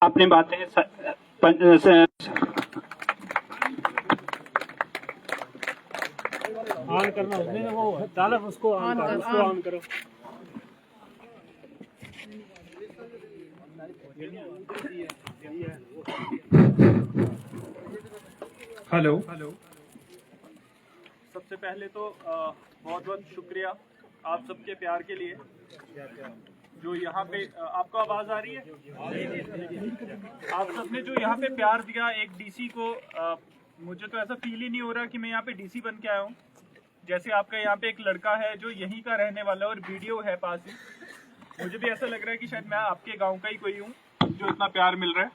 आपने बातें ऑन करना उसने ना वो डाला उसको ऑन करो। हेलो। सबसे पहले तो बहुत बहुत शुक्रिया आप सबके प्यार के लिए जो यहाँ पे आपको आवाज आ रही है। आप सबने जो यहाँ पे प्यार दिया एक डीसी को, मुझे तो ऐसा फील ही नहीं हो रहा कि मैं यहाँ पे डीसी बन के आया हूँ। जैसे आपका यहाँ पे एक लड़का है जो यहीं का रहने वाला है और वीडियो है पास ही, मुझे भी ऐसा लग रहा है कि शायद मैं आपके गाँव का ही कोई हूँ जो इतना प्यार मिल रहा है।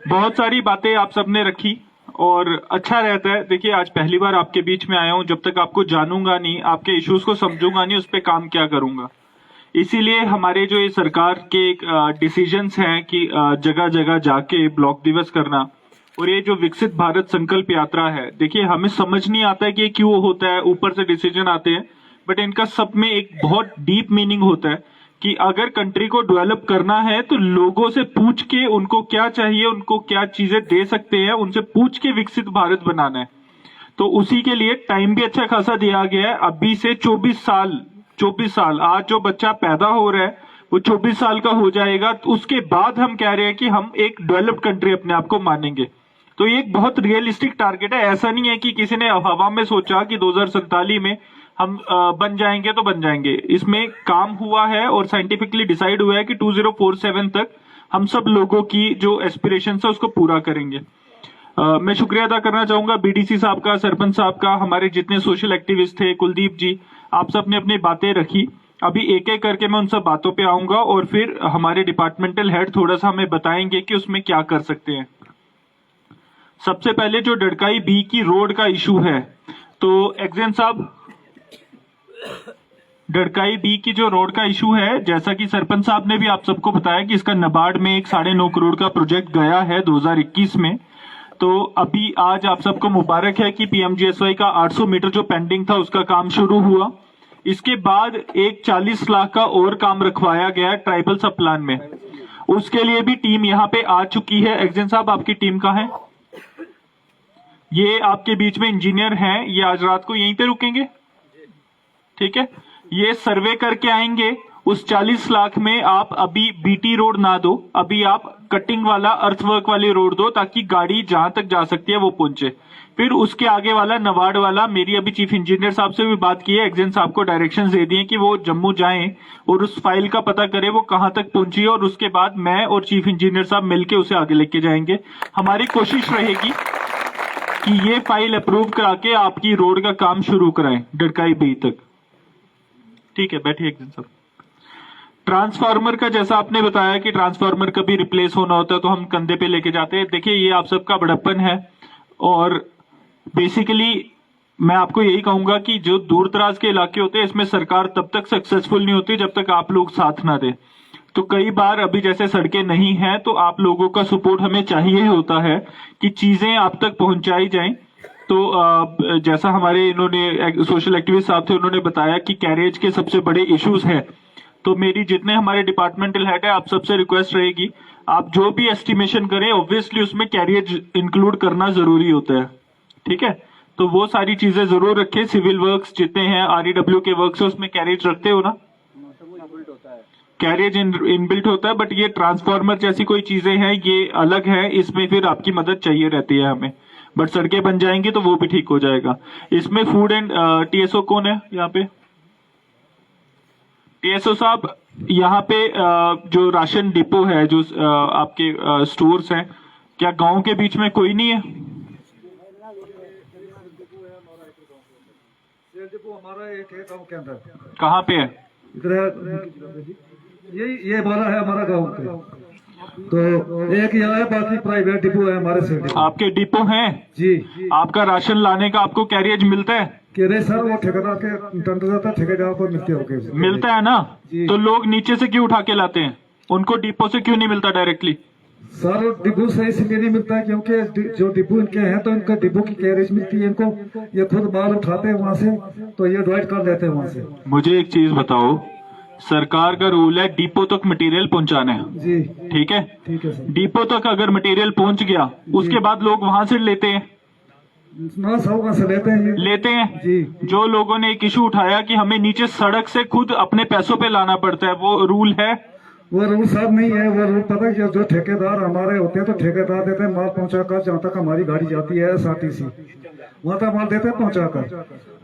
बहुत सारी बातें आप सबने रखी और अच्छा रहता है। देखिए आज पहली बार आपके बीच में आया हूं, जब तक आपको जानूंगा नहीं, आपके इश्यूज को समझूंगा नहीं, उस पर काम क्या करूंगा। इसीलिए हमारे जो ये सरकार के डिसीजंस हैं कि जगह जगह जाके ब्लॉक दिवस करना और ये जो विकसित भारत संकल्प यात्रा है, देखिए हमें समझ नहीं आता है कि ये क्यों होता है, ऊपर से डिसीजन आते हैं, बट इनका सब में एक बहुत डीप मीनिंग होता है कि अगर कंट्री को डेवलप करना है तो लोगों से पूछ के उनको क्या चाहिए, उनको क्या चीजें दे सकते हैं, उनसे पूछ के विकसित भारत बनाना है। तो उसी के लिए टाइम भी अच्छा खासा दिया गया है। अभी से 24 साल आज जो बच्चा पैदा हो रहा है वो 24 साल का हो जाएगा, तो उसके बाद हम कह रहे हैं कि हम एक डेवलप्ड कंट्री अपने आप को मानेंगे। तो ये एक बहुत रियलिस्टिक टारगेट है। ऐसा नहीं है कि किसी ने हवा में सोचा कि 2047 में हम बन जाएंगे तो बन जाएंगे। इसमें काम हुआ है और साइंटिफिकली डिसाइड हुआ है कि 2047 तक हम सब लोगों की जो एस्पिरेशन है उसको पूरा करेंगे। मैं शुक्रिया अदा करना चाहूंगा बीडीसी साहब का, सरपंच साहब का, हमारे जितने सोशल एक्टिविस्ट थे, कुलदीप जी, आप सब ने अपनी बातें रखी। अभी एक एक करके मैं उन सब बातों पे आऊंगा और फिर हमारे डिपार्टमेंटल हेड थोड़ा सा हमें बताएंगे कि उसमें क्या कर सकते हैं। सबसे पहले जो डड़काई बी की रोड का इशू है, तो एक्जेन साहब, डड़काई बी की जो रोड का इशू है, जैसा कि सरपंच साहब ने भी आप सबको बताया कि इसका नाबार्ड में एक 9.5 करोड़ का प्रोजेक्ट गया है 2021 में। तो अभी आज आप सबको मुबारक है कि पीएमजीएसवाई का 800 मीटर जो पेंडिंग था उसका काम शुरू हुआ। इसके बाद एक 40 लाख का और काम रखवाया गया ट्राइबल सब प्लान में, उसके लिए भी टीम यहाँ पे आ चुकी है। एक्जेन साहब आपकी टीम कहाँ है? ये आपके बीच में इंजीनियर हैं, ये आज रात को यहीं पे रुकेंगे, ठीक है? ये सर्वे करके आएंगे। उस 40 लाख में आप अभी बीटी रोड ना दो, अभी आप कटिंग वाला अर्थवर्क वाली रोड दो ताकि गाड़ी जहां तक जा सकती है वो पहुंचे। फिर उसके आगे वाला नवाड वाला, मेरी अभी चीफ इंजीनियर साहब से भी बात की है, एक्जेन साहब को डायरेक्शंस दे दिए कि वो जम्मू जाएं और उस फाइल का पता करें वो कहां तक पहुंची है, और उसके बाद मैं और चीफ इंजीनियर साहब मिलकर उसे आगे लेके जाएंगे। हमारी कोशिश रहेगी कि ये फाइल अप्रूव करा के आपकी रोड का काम शुरू कराएं डड़काई बी तक, ठीक है? बैठिए एक दिन सब। ट्रांसफार्मर का जैसा आपने बताया कि ट्रांसफार्मर कभी रिप्लेस होना होता है तो हम कंधे पे लेके जाते हैं। देखिए ये आप सबका बड़प्पन है और बेसिकली मैं आपको यही कहूंगा कि जो दूर दराज के इलाके होते हैं इसमें सरकार तब तक सक्सेसफुल नहीं होती जब तक आप लोग साथ ना दे। तो कई बार अभी जैसे सड़कें नहीं हैं तो आप लोगों का सपोर्ट हमें चाहिए होता है कि चीजें आप तक पहुंचाई जाएं। तो जैसा हमारे इन्होंने सोशल एक्टिविस्ट साहब थे उन्होंने बताया कि कैरेज के सबसे बड़े इश्यूज हैं, तो मेरी जितने हमारे डिपार्टमेंटल हेड है आप सबसे रिक्वेस्ट रहेगी आप जो भी एस्टिमेशन करें ऑब्वियसली उसमें कैरेज इंक्लूड करना जरूरी होता है, ठीक है? तो वो सारी चीजें जरूर रखें। सिविल वर्क्स जितने हैं, आरईडब्ल्यू के वर्क्स है, उसमें कैरेज रखते हो ना? कैरेज इनबिल्ट होता है, बट ये ट्रांसफार्मर जैसी कोई चीजें हैं ये अलग है, इसमें फिर आपकी मदद चाहिए रहती है हमें। बट सड़कें बन जाएंगी तो वो भी ठीक हो जाएगा। इसमें फूड एंड टीएसओ कौन है यहाँ पे? टीएसओ साहब, यहाँ पे जो राशन डिपो है, जो आपके स्टोर्स हैं, क्या गांव के बीच में कोई नहीं है? डिपो हमारा एक है गांव के अंदर। कहाँ पे है? इधर ये हमारा है, हमारा गांव का। तो एक यहाँ है, बाकी प्राइवेट डिपो है हमारे से। आपके डिपो हैं जी। आपका राशन लाने का आपको कैरियज मिलता है? कह रहे सर वो ठेकेदार के अंतर्गत है, ठेकेदार को मिलता है ना? तो लोग नीचे से क्यों उठा के लाते हैं? उनको डिपो से क्यों नहीं मिलता डायरेक्टली? सर डिपो से इसलिए नहीं मिलता है क्योंकि जो डिपो इनके हैं तो इनका डिपो की कैरेज मिलती है इनको, ये खुद माल उठाते हैं वहाँ से, तो ये डिवाइड कर देते हैं वहाँ से। मुझे एक चीज बताओ, सरकार का रूल है डिपो तक मटेरियल पहुंचाना है, जी ठीक है। ठीक है सर। डिपो तक अगर मटेरियल पहुंच गया उसके बाद लोग वहां से लेते हैं, ना सब से लेते हैं ये। लेते हैं। जी जो लोगों ने एक इशू उठाया कि हमें नीचे सड़क से खुद अपने पैसों पे लाना पड़ता है, वो रूल है? वो रूल साहब नहीं है। वो रूल पता है जो ठेकेदार हमारे होते हैं तो ठेकेदार देते हैं माल पहुंचाकर जहाँ तक हमारी गाड़ी जाती है SRTC वहाँ तक माल देते हैं पहुंचाकर।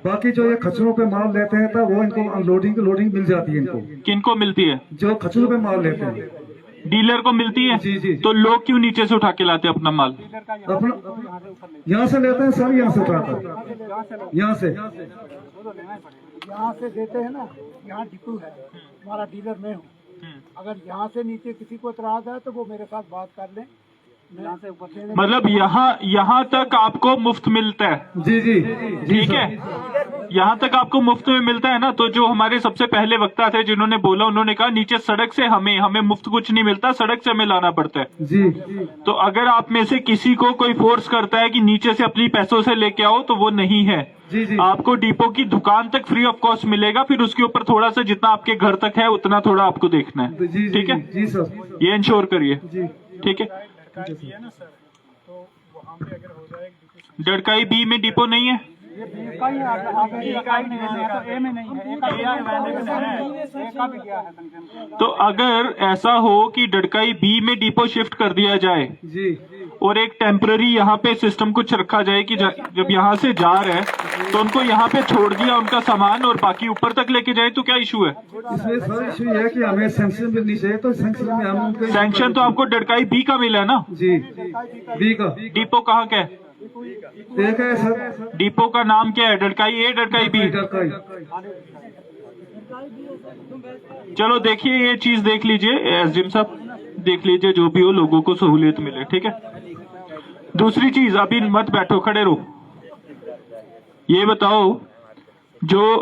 बाकी जो ये खचरों पे माल लेते हैं तो वो इनको अनलोडिंग लोडिंग मिल जाती है इनको। किनको मिलती है? जो खचरों पे माल लेते हैं डीलर को मिलती है। जी जी। तो लोग क्यों नीचे से उठा के लाते हैं अपना माल? अपना यहाँ से लेते हैं सर, यहाँ से उठाकर यहाँ से देते हैं ना। यहाँ डिपो है, हमारा डीलर मैं हूँ। अगर यहाँ से नीचे किसी को इतराज है तो वो मेरे साथ बात कर लें। यहाँ से ऊपर से मतलब यहाँ तक आपको मुफ्त मिलता है? जी जी ठीक है, यहाँ तक आपको मुफ्त में मिलता है ना। तो जो हमारे सबसे पहले वक्ता थे जिन्होंने बोला, उन्होंने कहा नीचे सड़क से हमें मुफ्त कुछ नहीं मिलता, सड़क से हमें लाना पड़ता है। जी। तो अगर आप में से किसी को कोई फोर्स करता है कि नीचे से अपनी पैसों से लेके आओ तो वो नहीं है। जी जी। आपको डिपो की दुकान तक फ्री ऑफ कॉस्ट मिलेगा, फिर उसके ऊपर थोड़ा सा जितना आपके घर तक है उतना थोड़ा आपको देखना है। जी ठीक है, जी सर। ये इंश्योर करिए। जी ठीक है। डड़काई बी में डिपो नहीं है? तो अगर ऐसा हो कि डड़काई बी में डिपो शिफ्ट कर दिया जाए जी और एक टेम्पररी यहाँ पे सिस्टम कुछ रखा जाए कि जब यहाँ से जा रहे हैं तो उनको यहाँ पे छोड़ दिया उनका सामान और बाकी ऊपर तक लेके जाए, तो क्या इशू है? इसमें सर इशू ये है कि हमें सैंक्शन मिलनी चाहिए, तो सैंक्शन में हम उनके सैंक्शन तो आपको डड़काई बी का मिला है ना? जी बी का। डिपो कहाँ का है? एक है सर। डिपो का नाम क्या है? डड़काई ए, डड़काई बी? डड़काई। चलो देखिए, ये चीज देख लीजिए एसडीएम साहब, देख लीजिए जो भी हो लोगों को सहूलियत मिले। ठीक है। दूसरी चीज, अभी मत बैठो, खड़े रहो। ये बताओ, जो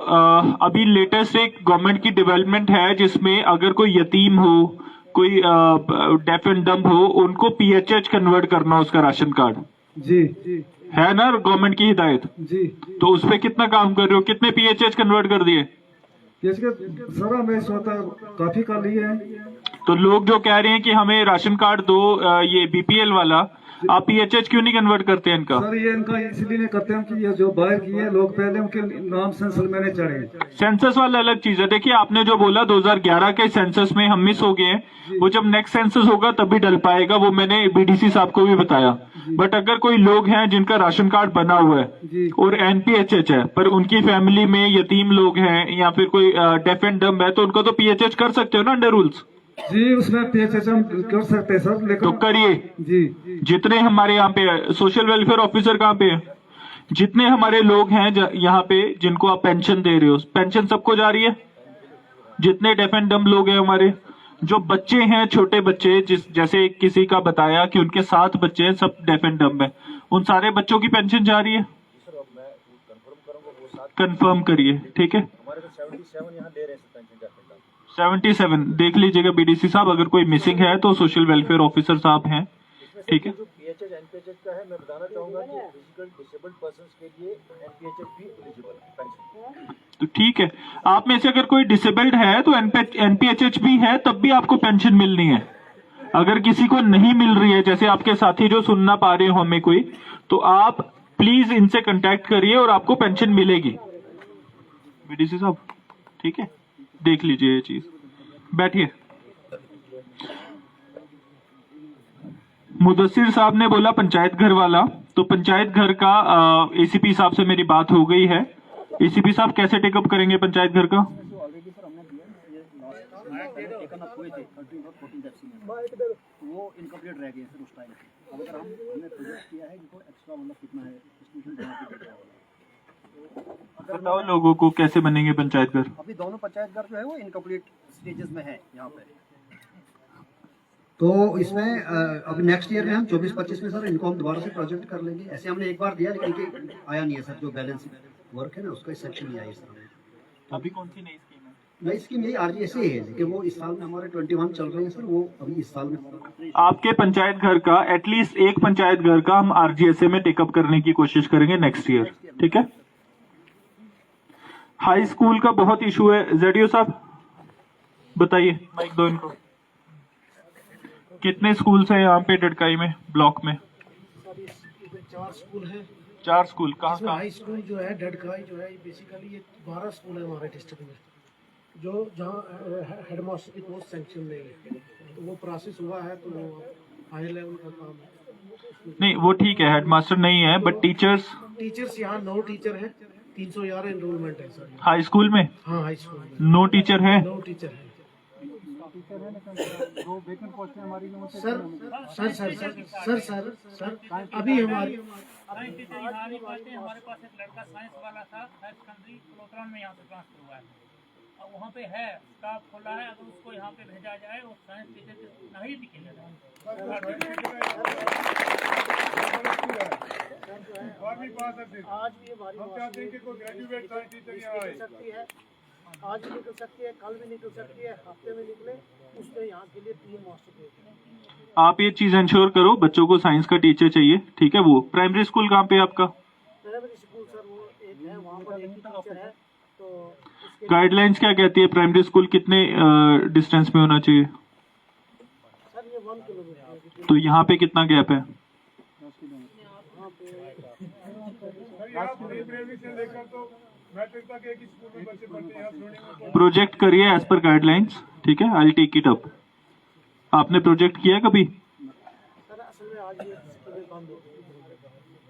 अभी लेटेस्ट एक गवर्नमेंट की डेवलपमेंट है जिसमें अगर कोई यतीम हो, कोई डेफ एंड डम्ब हो, उनको PHH कन्वर्ट करना उसका राशन कार्ड जी है ना गवर्नमेंट की हिदायत? जी। तो उस पे कितना काम कर रहे हो? कितने PHH कन्वर्ट कर दिए? इसके सर हमें स्वतः काफी कर लिए हैं। तो लोग जो कह रहे हैं कि हमें राशन कार्ड दो, ये BPL वाला, आप PHH क्यों नहीं कन्वर्ट करते हैं इनका? सर ये इनका इसलिए नहीं करते हैं कि ये जो बाहर किए लोग पहले उनके नाम सेंसस में चढ़े। सेंसस वाला अलग चीज है। देखिए, आपने जो बोला 2011 के सेंसस में हम मिस हो गए हैं, वो जब नेक्स्ट सेंसस होगा तभी डल पाएगा, वो मैंने BDC साहब को भी बताया। बट अगर कोई लोग हैं जिनका राशन कार्ड बना हुआ है और NPHH है, पर उनकी फैमिली में यतीम लोग हैं या फिर कोई डेफ एंड डम्ब है, तो उनको तो PHH कर सकते हो ना अंडर रूल्स? जी उसमें PHH हम कर सकते हैं सर, लेकिन तो करिए। जी। जितने हमारे यहाँ पे सोशल वेलफेयर ऑफिसर कहाँ पे है, जितने हमारे लोग हैं यहाँ पे जिनको आप पेंशन दे रहे हो, पेंशन सबको जा रही है। जितने डेफ एंड डम्ब लोग हैं हमारे, जो बच्चे हैं छोटे बच्चे, जैसे किसी का बताया कि उनके 7 बच्चे हैं, सब डेफ एंड डम्ब है, उन सारे बच्चों की पेंशन जा रही है? कंफर्म करिए। ठीक है। 77 देख लीजिएगा BDC साहब, अगर कोई मिसिंग है तो सोशल वेलफेयर ऑफिसर साहब हैं। ठीक है। जो PHH NPHH का है, मैं बताना चाहूंगा कि फिजिकल डिसेबल्ड पर्संस के लिए NPHH भी एलिजिबल है पेंशन। तो ठीक है, आप में से अगर कोई डिसेबल्ड है तो NPHH भी है, तब भी आपको पेंशन मिलनी है। अगर किसी को नहीं मिल रही है, जैसे आपके साथी जो सुन ना पा रहे हो हमें कोई, तो आप प्लीज इनसे कांटेक्ट करिए और आपको पेंशन मिलेगी। BDC साहब ठीक है, देख लीजिए ये चीज। बैठिए। मुदस्सिर साहब ने बोला पंचायत घर वाला, तो पंचायत घर का ACP साहब से मेरी बात हो गई है। ACP साहब कैसे टेकअप करेंगे पंचायत घर का? वो इनकम्प्लीट रह गए सर उस टाइम पे। अब अगर हमने प्रोजेक्ट किया है कि एक्स्ट्रा मतलब कितना है एस्टिमेशन बना के देगा। बताओ लोगों को कैसे बनेंगे पंचायत घर? अभी दोनों पंचायत घर जो है वो इनकम्प्लीट स्टेजेस में है यहाँ पे। तो इसमें अब नेक्स्ट ईयर में हम 24-25 में सर इनको हम दोबारा से प्रोजेक्ट कर लेंगे। ऐसे हमने एक बार दिया लेकिन आया नहीं है सर, जो बैलेंस वर्क है ना उसका सेक्शन नहीं आया सर हमें। अभी कौन सी नई स्कीम है? नई स्कीम यही RGSA है, लेकिन वो इस साल में हमारे 21 चल रहे हैं सर, वो अभी इस साल में। आपके पंचायत घर का एटलीस्ट एक पंचायत घर का हम RGSA में टेकअप करने की कोशिश करेंगे नेक्स्ट ईयर। ठीक है। हाई स्कूल का बहुत इशू है। ZDO साहब बताइए, माइक दो इनको। कितने स्कूल्स हैं यहाँ पे डडकाई में, ब्लॉक में? सर इसमें 4 स्कूल हैं। 4 स्कूल कहाँ इसमें कहाँ? हाई स्कूल जो है डडकाई जो है बेसिकली ये 12 स्कूल है हमारे डिस्ट्रिक्ट में, जो जहाँ हेडमास्टर की पोस्ट सेंक्शन नहीं है, तो वो प्रोसेस हुआ है, तो हाई लेवल का काम है। नहीं वो ठीक है, हेडमास्टर नहीं है, बट टीचर्स यहाँ 9 टीचर हैं, 311 एनरोलमेंट है सर। हाई स्कूल में हाँ हाई स्कूल में 9 टीचर है। 9 टीचर हैं दो वेकेंट पोस्टें हमारी जो सर। अभी हमारी साइंस टीचर यहाँ नहीं पाते। हमारे पास एक लड़का साइंस वाला था, हायर सेकेंडरी कोलोतरान में यहाँ से ट्रांसफर हुआ है, और वहाँ पे है स्टाफ खोला है। अगर उसको यहाँ पे भेजा जाए और साइंस टीचर के नहीं दिखेगा आज भी हमारी ग्रेजुएट साइंस टीचर यहाँ आए सकती है, आज भी निकल सकती है, कल भी निकल सकती है, हफ्ते में निकले, उसमें यहाँ के लिए 3 मास्टर भेजते हैं। आप ये चीज इंश्योर करो, बच्चों को साइंस का टीचर चाहिए, ठीक है। वो प्राइमरी स्कूल कहाँ पे है आपका? प्राइमरी स्कूल सर वो एक है, वहाँ पर एक ही टीचर है, तो उसके गाइडलाइंस क्या कहती है? प्राइमरी स्कूल कितने डिस्टेंस में होना चाहिए? सर ये 1 किलोमीटर है। तो यहाँ पे कितना गैप है? यहाँ पे प्रोजेक्ट करिए एज पर गाइडलाइंस, ठीक है। I take it up. आपने प्रोजेक्ट किया कभी? सर असल में आज ये स्कूलें बंद हो गई,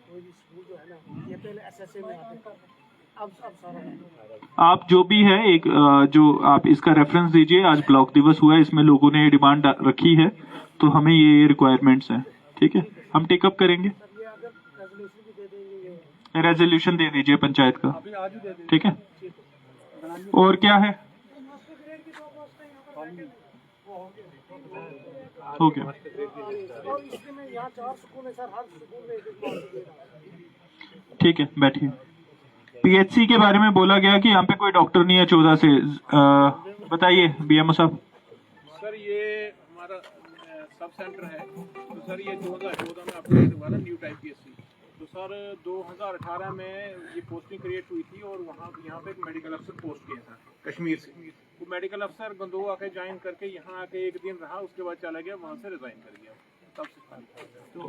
कोई भी स्कूल जो है ना, ये पहले एसएसए में आते थे, अब सारा आप जो भी है एक जो आप इसका रेफरेंस दीजिए। आज ब्लॉक दिवस हुआ है, इसमें लोगों ने डिमांड रखी है, तो हमें ये रिक्वायरमेंट्स हैं, ठीक है। हम टेकअप करेंगे, सर ये अगर रेजोल्यूशन भी दे देंगे, ये रेजोल्यूशन दे दीजिए पंचायत का, ठीक है। और क्या है? हो गया, और इसके में यहाँ 4 स्कूल है सर, हर स्कूल में एक मास्टर दे रहा है। ठीक है, बैठिए। पीएचसी के बारे में बोला गया कि यहाँ पे कोई डॉक्टर नहीं है 14 से। बताइए बीएमओ साहब। सर ये हमारा सब सेंटर है, तो सर ये 2014 में अपडेट हुआ ना न्यू टाइप पीएचसी, तो सर 2018 में ये पोस्टिंग क्रिएट हुई थी, और वहाँ यहाँ पे एक मेडिकल अफसर पोस्ट किया था कश्मीर से। वो मेडिकल अफसर गंदोह आके ज्वाइन करके यहाँ आके 1 दिन रहा, उसके बाद चला गया, वहाँ से रिजाइन कर गया, तब से खाली। तो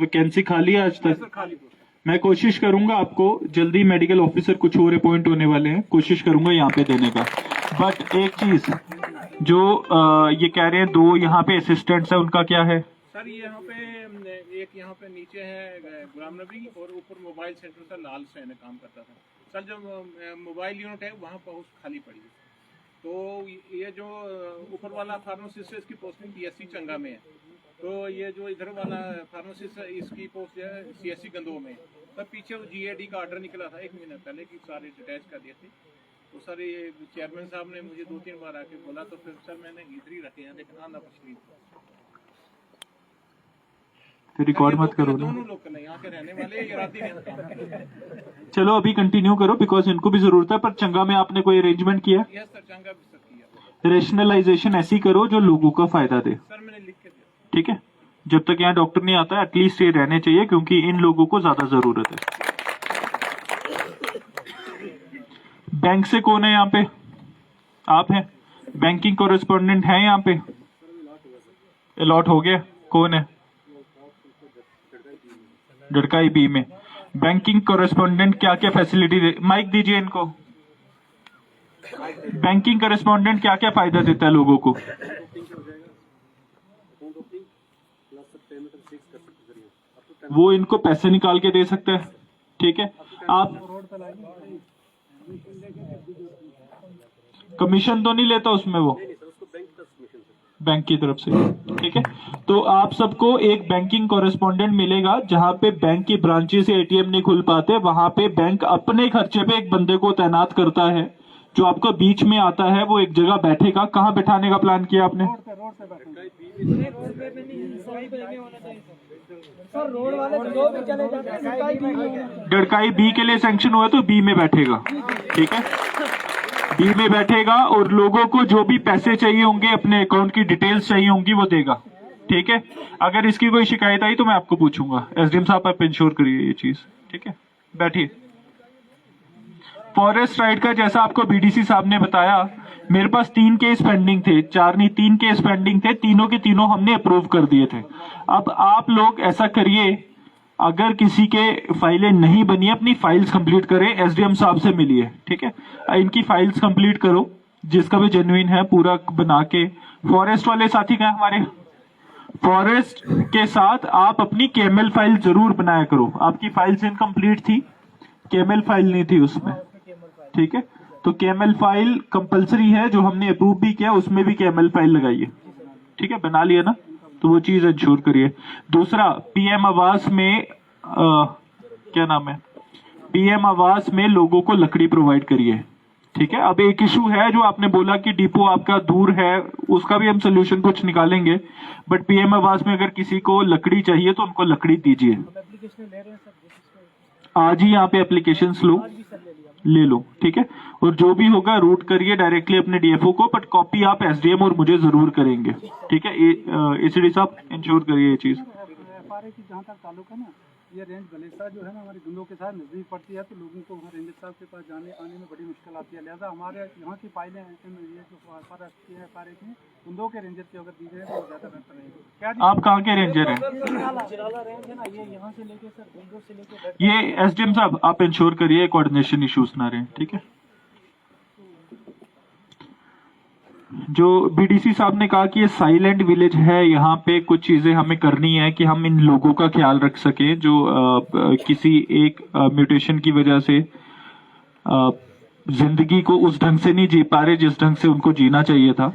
वैकेंसी खाली है आज तक? सर खाली पोस्ट। मैं कोशिश करूंगा, आपको जल्दी मेडिकल ऑफिसर कुछ और अपॉइंट होने वाले हैं, कोशिश करूंगा यहाँ पे देने का। बट एक चीज जो ये कह रहे हैं 2 यहाँ पे असिस्टेंट्स है, उनका क्या है? सर यहाँ पे एक यहाँ पे नीचे है गुलाम नबी, और ऊपर मोबाइल सेंटर सर लाल सैन काम करता था। सर जो मोबाइल यूनिट है वहाँ पोस्ट खाली पड़ी है, तो ये जो ऊपर वाला फार्मासिस्ट है इसकी पोस्टिंग पीएससी चंगा में है, तो ये जो इधर वाला फार्मासिस्ट है इसकी पोस्ट है सीएससी गंदोह में। तब पीछे वो जीएडी का ऑर्डर निकला था 1 महीना पहले कि सारे डिटैच कर दिए थे, तो सर ये चेयरमैन साहब ने मुझे 2-3 बार आके बोला, तो फिर सर मैंने इधर ही रखे हैं, लेकिन आना कुछ नहीं। तो रिकॉर्ड मत करो ना, दोनों लोग यहाँ के रहने वाले ये रात ही। चलो अभी कंटिन्यू करो, बिकॉज इनको भी जरूरत है। पर चंगा में आपने कोई अरेंजमेंट किया? यस सर, चंगा भी सर किया। रेशनलाइजेशन ऐसी करो जो लोगों का फायदा दे, सर मैंने लिख के दिया, ठीक है। जब तक यहाँ डॉक्टर नहीं आता एटलीस्ट ये रहने चाहिए, क्योंकि इन लोगों को ज्यादा जरूरत है। बैंक से कौन है यहाँ पे? आप हैं? बैंकिंग कॉरेस्पॉन्डेंट है यहाँ पे? अलॉट हो गया? कौन है? डडकाई बी में बैंकिंग कॉरेस्पॉन्डेंट क्या क्या फैसिलिटी दे? माइक दीजिए इनको। बैंकिंग कॉरेस्पॉन्डेंट क्या क्या फायदा देता है लोगों को? वो इनको पैसे निकाल के दे सकता है, ठीक है। आप कमीशन तो नहीं लेता उसमें, वो बैंक की तरफ से, ठीक है। तो आप सबको एक बैंकिंग कॉरेस्पॉन्डेंट मिलेगा, जहां पे बैंक की ब्रांचेस से एटीएम नहीं खुल पाते, वहां पे बैंक अपने खर्चे पे एक बंदे को तैनात करता है, जो आपको बीच में आता है, वो एक जगह बैठेगा। कहाँ बैठाने का प्लान किया आपने? डडकाई बी के लिए सैंक्शन हुआ तो बी में बैठेगा, ठीक है। बी में बैठेगा और लोगों को जो भी पैसे चाहिए होंगे, अपने अकाउंट की डिटेल्स चाहिए होंगी, वो देगा, ठीक है। अगर इसकी कोई शिकायत आई तो मैं आपको पूछूंगा। एसडीएम साहब आप इंश्योर करिए ये चीज, ठीक है। बैठिए। फॉरेस्ट राइट का जैसा आपको बीडीसी साहब ने बताया मेरे पास 3 केस पेंडिंग थे, 4 नहीं 3 केस पेंडिंग थे, तीनों के तीनों हमने अप्रूव कर दिए थे। अब आप लोग ऐसा करिए, अगर किसी के फाइलें नहीं बनी, अपनी फाइल्स कंप्लीट करें, एसडीएम साहब से मिलिए, ठीक है, इनकी फाइल्स कंप्लीट करो, जिसका भी जेन्युइन है पूरा बना के। फॉरेस्ट वाले साथी कहाँ हमारे, फॉरेस्ट के साथ आप अपनी केएमएल फाइल जरूर बनाया करो। आपकी फाइल्स इनकम्प्लीट थी, केएमएल फाइल नहीं थी उसमें, ठीक है, तो केएमएल फाइल कंपलसरी है, जो हमने अप्रूव भी किया उसमें भी केएमएल फाइल लगाइए, ठीक है, बना लिया ना, तो वो चीज इंश्योर करिए। दूसरा, पीएम आवास में क्या नाम है, पीएम आवास में लोगों को लकड़ी प्रोवाइड करिए, ठीक है। अब एक इशू है जो आपने बोला कि डिपो आपका दूर है, उसका भी हम सोल्यूशन कुछ निकालेंगे, बट पीएम आवास में अगर किसी को लकड़ी चाहिए तो उनको लकड़ी दीजिए। आज ही यहाँ पे एप्लीकेशन ले लो, ठीक है, और जो भी होगा रूट करिए डायरेक्टली अपने डीएफओ को, बट कॉपी आप एसडीएम और मुझे जरूर करेंगे, ठीक है। एसीडी साहब इंश्योर करिए ये चीज। एफआरए की जहाँ तक ताल्लुक है ना, ये रेंज गलेसा जो है ना हमारे गुंडों के साथ नजदीक पड़ती है, तो लोगों को वहाँ रेंजर साहब के पास जाने आने में बड़ी मुश्किल आती है। लिहाजा हमारे यहाँ की फाइलें ये जो एफआरए की गुंडों के रेंजर की अगर दी जाए तो ज्यादा बेहतर रहेगा। आप कहाँ के रेंजर हैं? रेंज है ना, ये यहाँ से लेके सर गुंडों से लेके ये एसडीएम साहब आप इंश्योर करिए कोऑर्डिनेशन इश्यूज ना रहे, ठीक है। जो बीडीसी साहब ने कहा कि ये साइलेंट विलेज है, यहाँ पे कुछ चीजें हमें करनी है कि हम इन लोगों का ख्याल रख सके जो किसी एक म्यूटेशन की वजह से जिंदगी को उस ढंग से नहीं जी पा रहे जिस ढंग से उनको जीना चाहिए था।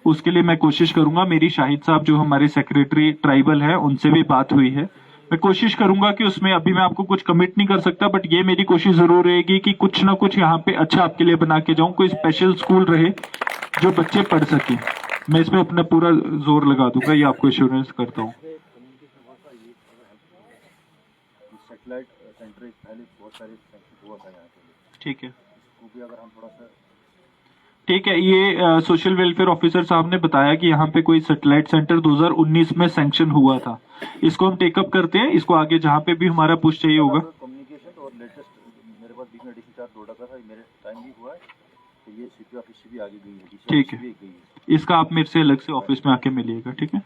उसके लिए मैं कोशिश करूंगा, मेरी शाहिद साहब जो हमारे सेक्रेटरी ट्राइबल है उनसे भी बात हुई है, मैं कोशिश करूंगा कि उसमें अभी मैं आपको कुछ कमिट नहीं कर सकता, बट ये मेरी कोशिश जरूर रहेगी कि कुछ ना कुछ यहाँ पे अच्छा आपके लिए बना के जाऊं, कोई स्पेशल स्कूल रहे जो बच्चे पढ़ सके। मैं इसमें अपना पूरा जोर लगा दूंगा, ये आपको एश्योरेंस करता हूँ। सेटेलाइट सेंटर पहले बहुत सारे सेंटर हुआ था यहाँ पे, ठीक है, वो भी अगर हम थोड़ा सा, ठीक है। ये सोशल वेलफेयर ऑफिसर साहब ने बताया कि यहाँ पे कोई सैटेलाइट सेंटर 2019 में सैंक्शन हुआ था, इसको हम टेकअप करते हैं, इसको आगे जहाँ पे भी हमारा पुश चाहिए होगा। कम्युनिकेशन और लेटेस्ट मेरे पास बीच में डीसी चार्ज डोडा का था, मेरे टाइम भी हुआ है, तो ये सीपी ऑफिस से भी आगे गई है, ठीक है, इसका आप मेरे से अलग से ऑफिस में आके मिलिएगा, ठीक है।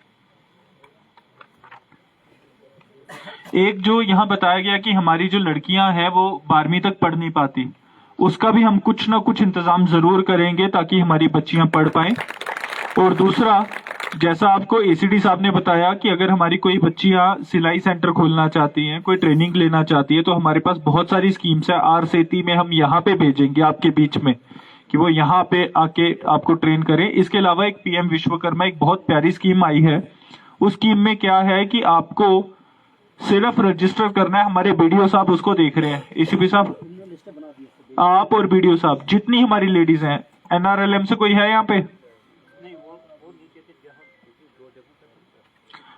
एक जो यहाँ बताया गया कि हमारी जो लड़कियां हैं वो 12वीं तक पढ़ नहीं पाती, उसका भी हम कुछ ना कुछ इंतजाम जरूर करेंगे ताकि हमारी बच्चियां पढ़ पाएं। और दूसरा, जैसा आपको एसीडी साहब ने बताया कि अगर हमारी कोई बच्चियां सिलाई सेंटर खोलना चाहती हैं, कोई ट्रेनिंग लेना चाहती है, तो हमारे पास बहुत सारी स्कीम्स है। आर सेती में हम यहाँ पे भेजेंगे आपके बीच में कि वो यहाँ पे आके आपको ट्रेन करें। इसके अलावा एक पीएम विश्वकर्मा एक बहुत प्यारी स्कीम आई है, उस स्कीम में क्या है कि आपको सिर्फ रजिस्टर करना है। हमारे बीडीओ साहब उसको देख रहे हैं, एसीपी साहब आप और बीडीओ साहब, जितनी हमारी लेडीज हैं, एनआरएलएम से कोई है यहाँ पे?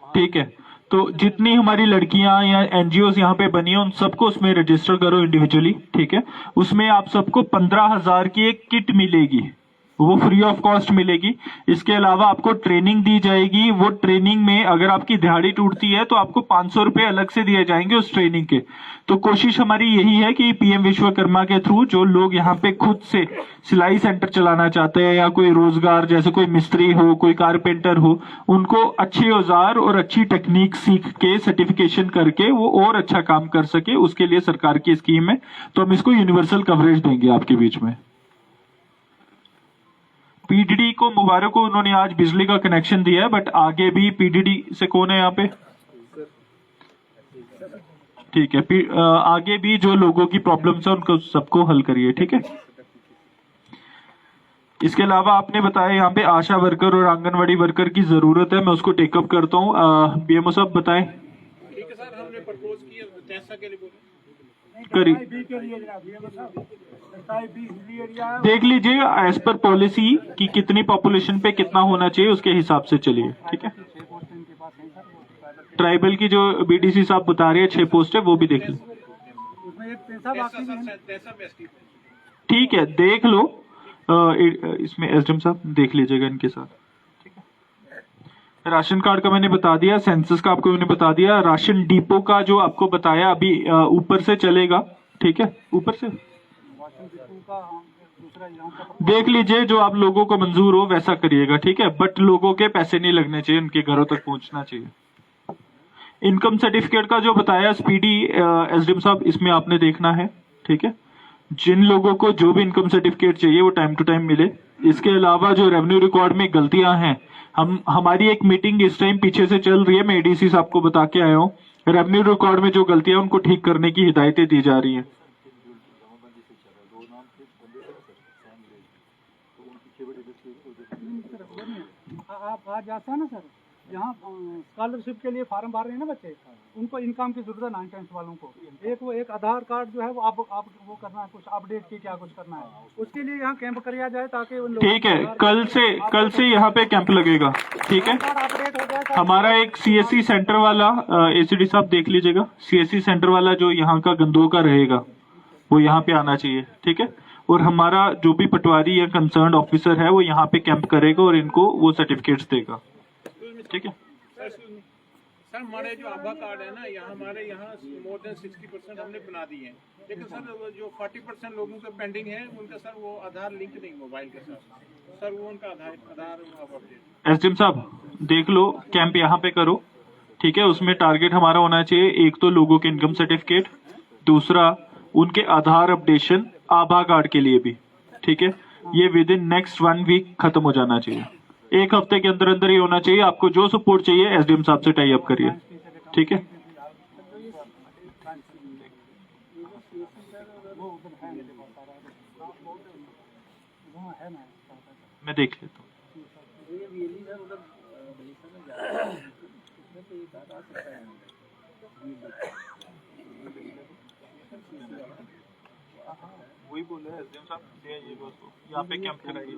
ठीक है, तो जितनी हमारी लड़कियां या एनजीओ यहाँ पे बनी है उन सबको उसमें रजिस्टर करो इंडिविजुअली, ठीक है। उसमें आप सबको 15,000 की एक किट मिलेगी, वो फ्री ऑफ कॉस्ट मिलेगी। इसके अलावा आपको ट्रेनिंग दी जाएगी, वो ट्रेनिंग में अगर आपकी दिहाड़ी टूटती है तो आपको 500 रुपए अलग से दिए जाएंगे उस ट्रेनिंग के। तो कोशिश हमारी यही है कि पीएम विश्वकर्मा के थ्रू जो लोग यहाँ पे खुद से सिलाई सेंटर चलाना चाहते हैं या कोई रोजगार, जैसे कोई मिस्त्री हो, कोई कारपेंटर हो, उनको अच्छे औजार और अच्छी टेक्निक सीख के सर्टिफिकेशन करके वो और अच्छा काम कर सके, उसके लिए सरकार की स्कीम है। तो हम इसको यूनिवर्सल कवरेज देंगे आपके बीच में। पीडीडी को मुबारक हो, उन्होंने आज बिजली का कनेक्शन दिया है, बट आगे भी पीडीडी से कौन है यहाँ पे? ठीक है, आगे भी जो लोगों की प्रॉब्लम्स है उनको सबको हल करिए, ठीक है। इसके अलावा आपने बताया यहाँ पे आशा वर्कर और आंगनवाड़ी वर्कर की जरूरत है, मैं उसको टेकअप करता हूँ। बीएमओ साहब बताएं। ठीक है सर, हमने प्रपोज किया जैसा के लिए बोले करिए, देख लीजिए एज पर पॉलिसी कि कितनी पॉपुलेशन पे कितना होना चाहिए, उसके हिसाब से चलिए, ठीक है। ट्राइबल की जो बीडीसी साहब बता रहे हैं 6 पोस्ट है, वो भी देख लो, ठीक है, देख लो। इसमें एसडीएम साहब देख लीजिएगा इनके साथ, ठीक है। राशन कार्ड का मैंने बता दिया, सेंसस का आपको मैंने बता दिया, राशन डिपो का जो आपको बताया अभी ऊपर से चलेगा, ठीक है, ऊपर से दूसरा यहाँ का देख लीजिए जो आप लोगों को मंजूर हो वैसा करिएगा, ठीक है, बट लोगों के पैसे नहीं लगने चाहिए, उनके घरों तक पहुंचना चाहिए। इनकम सर्टिफिकेट का जो बताया स्पीडी एसडीएम साहब, इसमें आपने देखना है, ठीक है, जिन लोगों को जो भी इनकम सर्टिफिकेट चाहिए वो टाइम टू टाइम मिले। इसके अलावा जो रेवेन्यू रिकॉर्ड में गलतियां हैं, हमारी एक मीटिंग इस टाइम पीछे से चल रही है, मैं एडीसी साहब को बता के आया हूँ, रेवेन्यू रिकॉर्ड में जो गलतियां उनको ठीक करने की हिदायतें दी जा रही हैं। आप आज जाता है ना सर, यहाँ स्कॉलरशिप के लिए फार्म भर रहे हैं ना बच्चे, उनको इनकम की जरूरत है 9th वालों को। एक आधार कार्ड जो है वो आप वो करना है, कुछ अपडेट की क्या कुछ करना है, उसके लिए यहाँ कैंप कराया जाए ताकि उन लोगों ठीक है, कल से यहाँ पे कैंप लगेगा, ठीक है। अपडेट हो जाए। हमारा एक सीएससी सेंटर वाला एसीडी साहब देख लीजिएगा, सीएससी सेंटर वाला जो यहाँ का गंदों का रहेगा वो यहाँ पे आना चाहिए, ठीक है, और हमारा जो भी पटवारी या कंसर्न ऑफिसर है वो यहाँ पे कैंप करेगा और इनको वो सर्टिफिकेट्स देगा, ठीक है। सर हमारे जो आभा कार्ड है ना, यहाँ हमारे यहाँ मोर देन 60% हमने बना दिए हैं, लेकिन सर जो 40% लोगों का पेंडिंग है उनका सर वो आधार लिंक नहीं मोबाइल के साथ, सर वो उनका आधार अपडेट। एसडीएम साहब देख लो, कैंप यहाँ पे करो, ठीक है, उसमें टारगेट हमारा होना चाहिए, एक तो लोगों के इनकम सर्टिफिकेट, दूसरा उनके आधार अपडेशन आभा कार्ड के लिए भी, ठीक है, ये विद इन नेक्स्ट 1 वीक खत्म हो जाना चाहिए, 1 हफ्ते के अंदर अंदर ये होना चाहिए। आपको जो सपोर्ट चाहिए एसडीएम साहब से टाई अप करिए, ठीक है। मैं देख लेता हूँ। वही बोल रहे हैं एसडीएम साहब, यहाँ पे कैंप कराइए।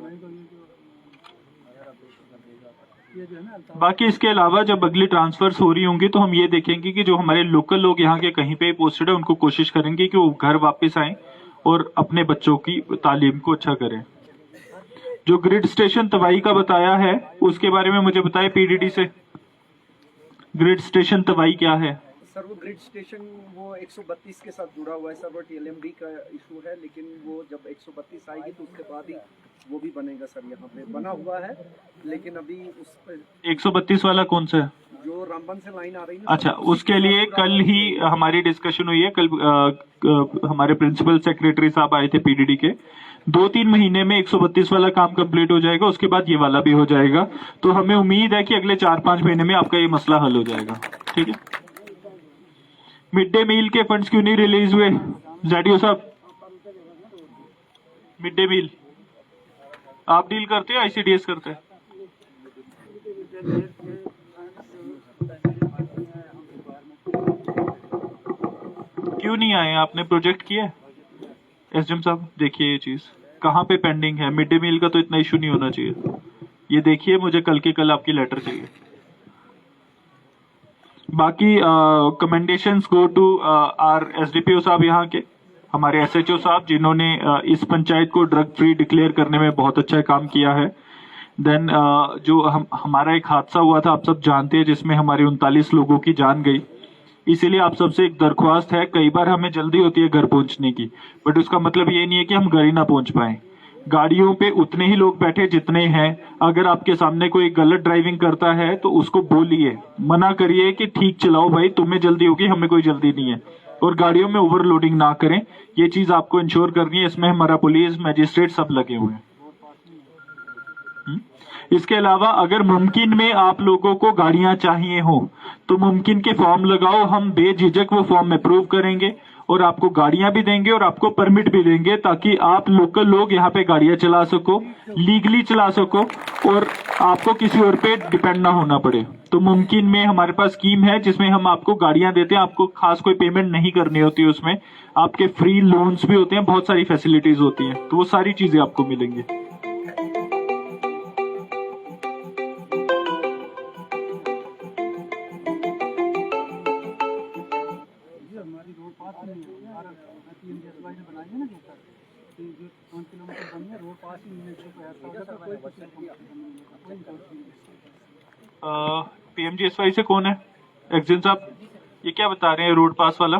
बाकी इसके अलावा जब अगली ट्रांसफर्स हो रही होंगी तो हम ये देखेंगे कि जो हमारे लोकल लोग यहाँ के कहीं पे पोस्टेड है उनको कोशिश करेंगे कि वो घर वापस आएं और अपने बच्चों की तालीम को अच्छा करें। जो ग्रिड स्टेशन तवाई का बताया है उसके बारे में मुझे बताए पीडीडी से, ग्रिड स्टेशन तवाई क्या है? सर वो ग्रिड स्टेशन वो 132 के साथ जुड़ा हुआ है सर, वो टीएलएमबी का इशू है, लेकिन वो जब 132 आएगी तो उसके बाद ही वो भी बनेगा सर। यहाँ पे बना हुआ है लेकिन अभी उस पर 132 वाला कौन सा है? जो रामबन से लाइन आ रही है। अच्छा, उसके लिए कल ही हमारी डिस्कशन हुई है। कल हमारे प्रिंसिपल सेक्रेटरी साहब आए थे पीडीडी के। 2-3 महीने में 132 वाला काम कंप्लीट हो जाएगा, उसके बाद ये वाला भी हो जाएगा। तो हमें उम्मीद है कि अगले 4-5 महीने में आपका ये मसला हल हो जाएगा, ठीक है। मिड डे मील के फंड्स क्यों नहीं रिलीज हुए जेडीओ साहब? मिड डे मील आप डील करते हो, आईसीडीएस करते हैं? क्यों नहीं आए? आपने प्रोजेक्ट किया? एसडीएम साहब देखिए ये चीज कहाँ पे पेंडिंग है। मिड डे मील का तो इतना इशू नहीं होना चाहिए। ये देखिए, मुझे कल के कल आपकी लेटर चाहिए। बाकी कमेंडेशंस गो टू आर एसडीपीओ साहब, यहाँ के हमारे एसएचओ साहब, जिन्होंने इस पंचायत को ड्रग फ्री डिक्लेयर करने में बहुत अच्छा काम किया है। देन जो हमारा एक हादसा हुआ था, आप सब जानते हैं, जिसमें हमारे 39 लोगों की जान गई। इसीलिए आप सबसे एक दरख्वास्त है, कई बार हमें जल्दी होती है घर पहुंचने की, बट उसका मतलब ये नहीं है कि हम घर ही ना पहुंच पाए। गाड़ियों पे उतने ही लोग बैठे जितने हैं। अगर आपके सामने कोई गलत ड्राइविंग करता है तो उसको बोलिए, मना करिए कि ठीक चलाओ भाई, तुम्हें जल्दी होगी, हमें कोई जल्दी नहीं है। और गाड़ियों में ओवरलोडिंग ना करें, ये चीज आपको इंश्योर करनी है। इसमें हमारा पुलिस, मैजिस्ट्रेट सब लगे हुए हैं। इसके अलावा अगर मुमकिन में आप लोगों को गाड़ियां चाहिए हो तो मुमकिन के फॉर्म लगाओ, हम बेझिझक वो फॉर्म अप्रूव करेंगे और आपको गाड़ियां भी देंगे और आपको परमिट भी देंगे, ताकि आप लोकल लोग यहाँ पे गाड़ियां चला सको, लीगली चला सको और आपको किसी और पे डिपेंड ना होना पड़े। तो मुमकिन में हमारे पास स्कीम है जिसमें हम आपको गाड़ियां देते हैं, आपको खास कोई पेमेंट नहीं करनी होती है। उसमें आपके फ्री लोन्स भी होते हैं, बहुत सारी फैसिलिटीज होती हैं, तो वो सारी चीजें आपको मिलेंगी। पीएमजीएसवाई से कौन है? एक्जिन साहब, ये क्या बता रहे हैं रोड पास वाला?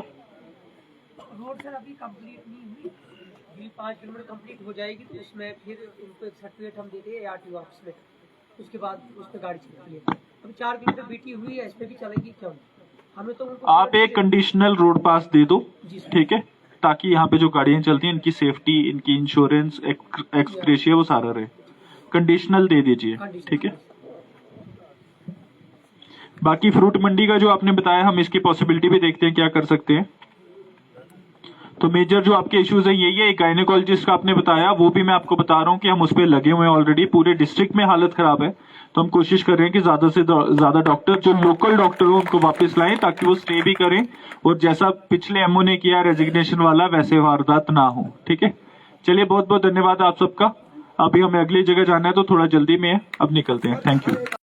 रोड सर अभी कंप्लीट नहीं हुई, अभी 5 किलोमीटर कंप्लीट हो जाएगी तो उसमें फिर उनको एक सर्टिफिकेट हम देते हैं ARTO ऑफिस में, उसके बाद उस पर गाड़ी चलती है। अभी 4 किलोमीटर बीटी हुई है, इस पर भी चलेगी क्यों नहीं? हमें तो उनको आप एक कंडीशनल रोड पास दे दो, ठीक है, ताकि यहाँ पे जो गाड़ियां चलती हैं इनकी सेफ्टी, इनकी इंश्योरेंस, एक्सग्रेशिया वो सारा रहे। कंडीशनल दे दीजिए, ठीक है। बाकी फ्रूट मंडी का जो आपने बताया, हम इसकी पॉसिबिलिटी भी देखते हैं क्या कर सकते हैं। तो मेजर जो आपके इश्यूज है यही है। एक गायनेकोलॉजिस्ट का आपने बताया, वो भी मैं आपको बता रहा हूँ कि हम उस पर लगे हुए हैं ऑलरेडी। पूरे डिस्ट्रिक्ट में हालत खराब है, तो हम कोशिश कर रहे हैं कि ज्यादा से ज्यादा डॉक्टर जो लोकल डॉक्टर हो उनको वापस लाएं, ताकि वो स्टे भी करें और जैसा पिछले एमओ ने किया रेजिग्नेशन वाला, वैसे वारदात ना हो, ठीक है। चलिए, बहुत बहुत धन्यवाद आप सबका। अभी हमें अगली जगह जाना है तो थोड़ा जल्दी में है, अब निकलते हैं। Thank you.